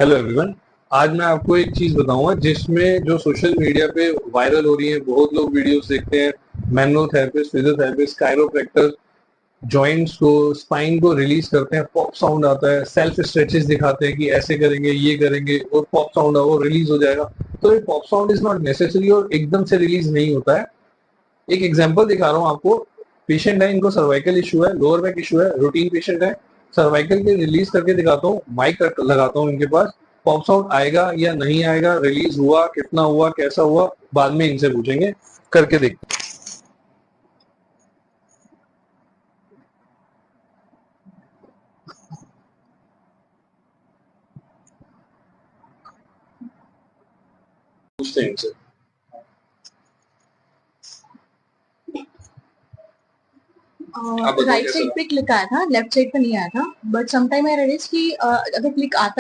Hello everyone. आज मैं आपको एक चीज बताऊंगा जिसमें जो सोशल मीडिया पे वायरल हो रही है, बहुत लोग वीडियोस देखते हैं। मैनुअल फिजियोथेरेपिस्ट, कायरोप्रैक्टर जॉइंट्स को, स्पाइन को रिलीज करते हैं, पॉप साउंड आता है, सेल्फ स्ट्रेचेस दिखाते हैं कि ऐसे करेंगे, ये करेंगे और पॉप साउंड वो रिलीज हो जाएगा। तो ये pop sound is not necessary और एकदम से रिलीज नहीं होता है। एक एग्जांपल दिखा रहा हूँ आपको। पेशेंट है, इनको सर्वाइकल इशू है, लोअर बैक इशू है, रूटीन पेशेंट है। सर्वाइकल के रिलीज करके दिखाता हूँ, माइक लगाता हूँ इनके पास। पॉप साउंड आएगा या नहीं आएगा, रिलीज हुआ, कितना हुआ, कैसा हुआ, बाद में इनसे पूछेंगे। करके देख। पूछते हैं इनसे। राइट साइड पे क्लिक आया था, लेफ्ट साइड पे नहीं आया था, बट समटाइम आई रियलाइज कि अगर क्लिक आता